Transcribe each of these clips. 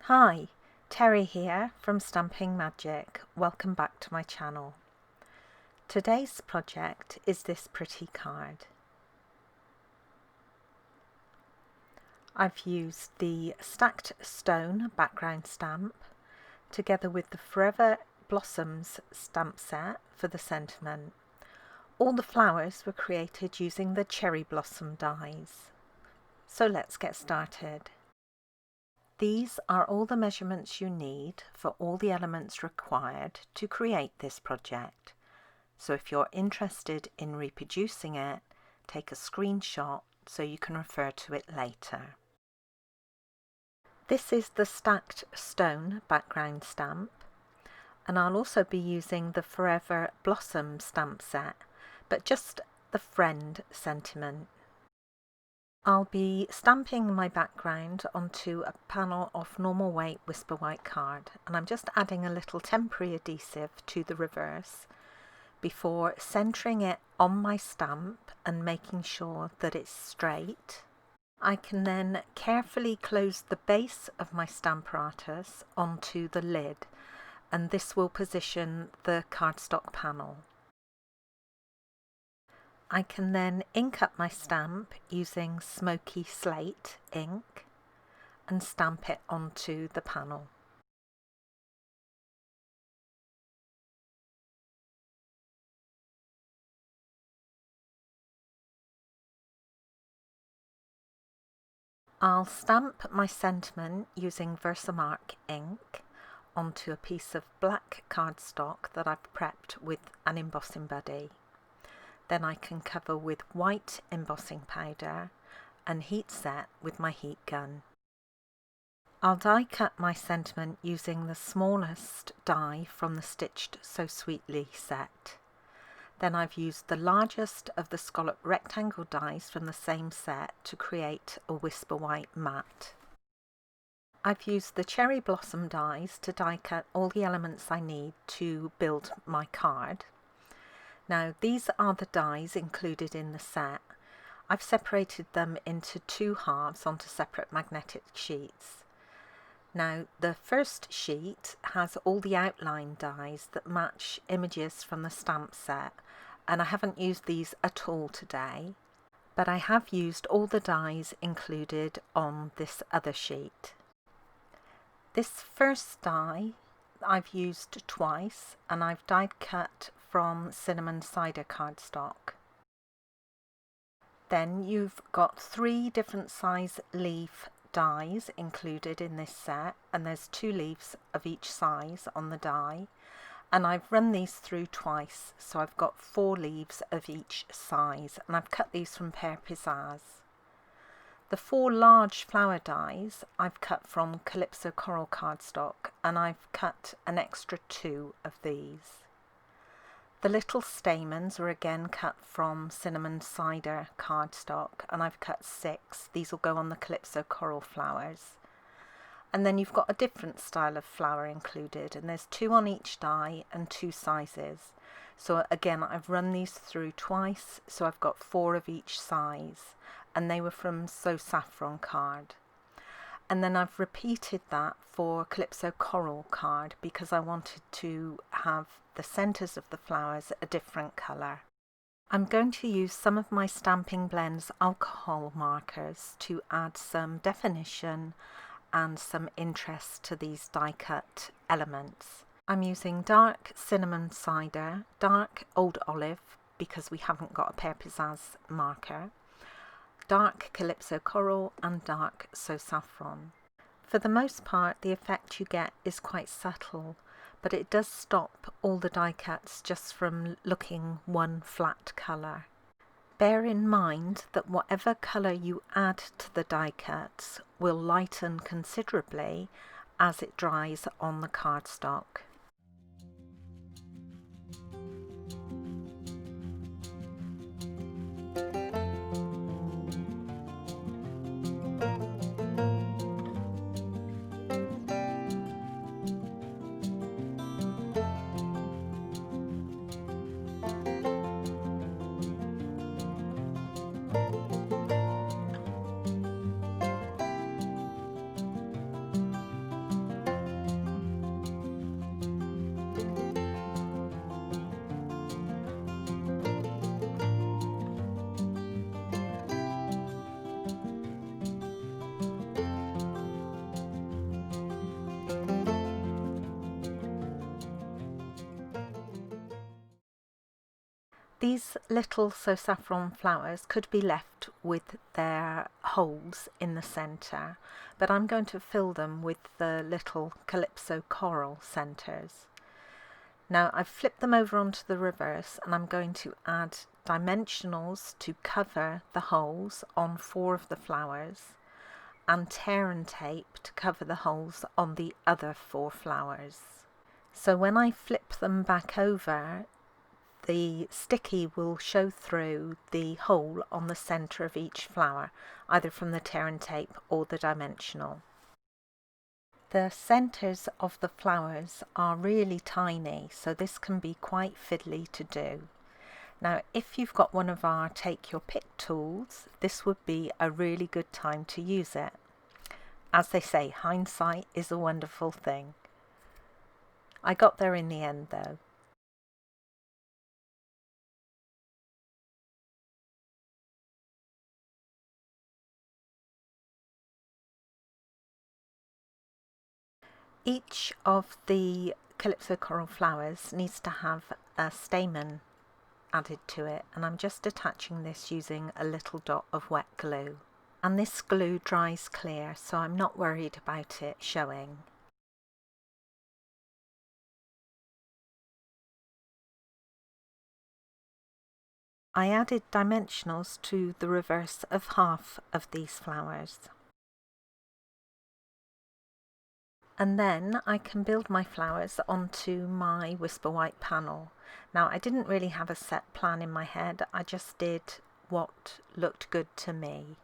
Hi, Teri here from Stamping Magic. Welcome back to my channel. Today's project is this pretty card. I've used the Stacked Stone background stamp together with the Forever Blossoms stamp set for the sentiment. All the flowers were created using the cherry blossom dies. So let's get started. These are all the measurements you need for all the elements required to create this project. So if you're interested in reproducing it, take a screenshot so you can refer to it later. This is the Stacked Stone background stamp, and I'll also be using the Forever Blossom stamp set, but just the friend sentiment. I'll be stamping my background onto a panel of normal weight Whisper White card, and I'm just adding a little temporary adhesive to the reverse before centering it on my stamp and making sure that it's straight. I can then carefully close the base of my Stamparatus onto the lid, and this will position the cardstock panel. I can then ink up my stamp using smoky slate ink and stamp it onto the panel. I'll stamp my sentiment using Versamark ink onto a piece of black cardstock that I've prepped with an embossing buddy. Then I can cover with white embossing powder and heat set with my heat gun. I'll die cut my sentiment using the smallest die from the Stitched So Sweetly set. Then I've used the largest of the scallop rectangle dies from the same set to create a Whisper White mat. I've used the cherry blossom dies to die cut all the elements I need to build my card. Now these are the dies included in the set. I've separated them into two halves onto separate magnetic sheets. Now the first sheet has all the outline dies that match images from the stamp set, and I haven't used these at all today, but I have used all the dies included on this other sheet. This first die I've used twice, and I've die cut from cinnamon cider cardstock. Then you've got 3 different size leaf dies included in this set, and there's 2 leaves of each size on the die, and I've run these through twice, so I've got 4 leaves of each size, and I've cut these from Pear Pizzazz. The 4 large flower dies I've cut from Calypso Coral cardstock, and I've cut an extra 2 of these. The little stamens were again cut from cinnamon cider cardstock, and I've cut 6. These will go on the Calypso Coral flowers. And then you've got a different style of flower included, and there's 2 on each die and 2 sizes. So again, I've run these through twice, so I've got 4 of each size, and they were from So Saffron card. And then I've repeated that for Calypso Coral card because I wanted to have the centres of the flowers a different colour. I'm going to use some of my Stampin' Blends alcohol markers to add some definition and some interest to these die cut elements. I'm using dark cinnamon cider, dark old olive because we haven't got a Pear Pizzazz marker, dark Calypso Coral and dark So Saffron. For the most part the effect you get is quite subtle, but it does stop all the die cuts just from looking one flat colour. Bear in mind that whatever colour you add to the die cuts will lighten considerably as it dries on the cardstock. These little saffron flowers could be left with their holes in the centre, but I'm going to fill them with the little calypso coral centres. Now I've flipped them over onto the reverse, and I'm going to add dimensionals to cover the holes on 4 of the flowers, and tear and tape to cover the holes on the other 4 flowers. So when I flip them back over, the sticky will show through the hole on the centre of each flower, either from the tear and tape or the dimensional. The centres of the flowers are really tiny, so this can be quite fiddly to do. Now, if you've got one of our take your pick tools, this would be a really good time to use it. As they say, hindsight is a wonderful thing. I got there in the end though. Each of the calypso coral flowers needs to have a stamen added to it, and I'm just attaching this using a little dot of wet glue. And this glue dries clear, so I'm not worried about it showing. I added dimensionals to the reverse of half of these flowers. And then I can build my flowers onto my Whisper White panel. Now, I didn't really have a set plan in my head, I just did what looked good to me.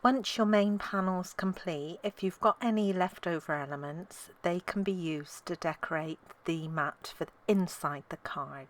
Once your main panel's complete, if you've got any leftover elements, they can be used to decorate the mat for inside the card.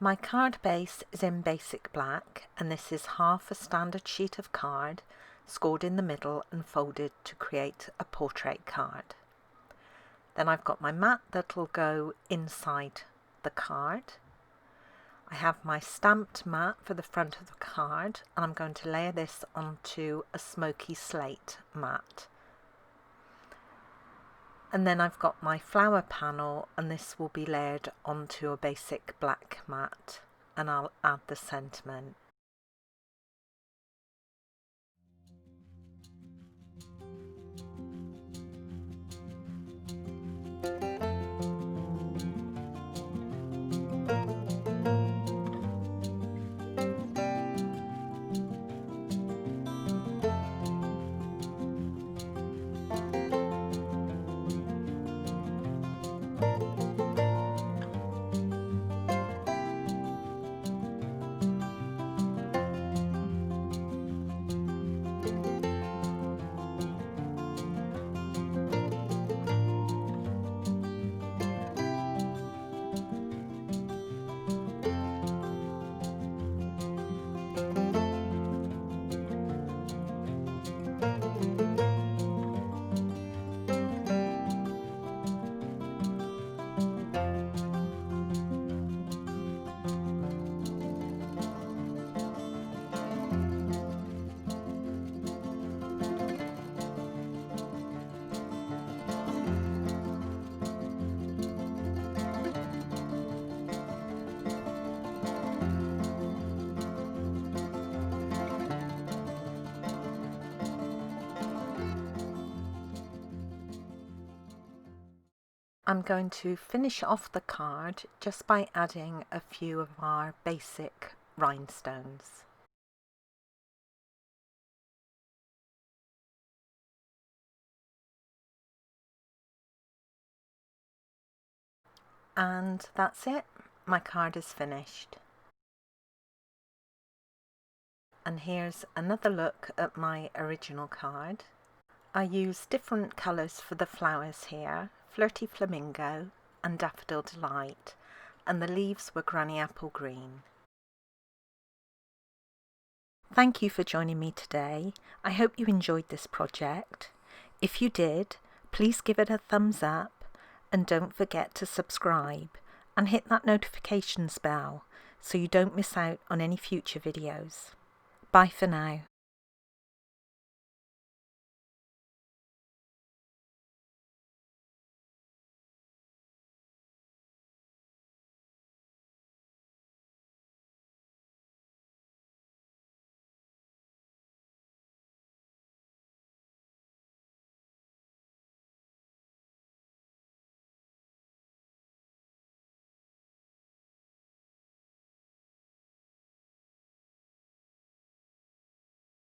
My card base is in basic black, and this is half a standard sheet of card, scored in the middle and folded to create a portrait card. Then I've got my mat that'll go inside the card. I have my stamped mat for the front of the card, and I'm going to layer this onto a smoky slate mat. And then I've got my flower panel, and this will be layered onto a basic black mat, and I'll add the sentiment. I'm going to finish off the card just by adding a few of our basic rhinestones. And that's it, my card is finished. And here's another look at my original card. I used different colours for the flowers here, Flirty Flamingo and Daffodil Delight, and the leaves were Granny Apple Green. Thank you for joining me today. I hope you enjoyed this project. If you did, please give it a thumbs up and don't forget to subscribe and hit that notifications bell so you don't miss out on any future videos. Bye for now.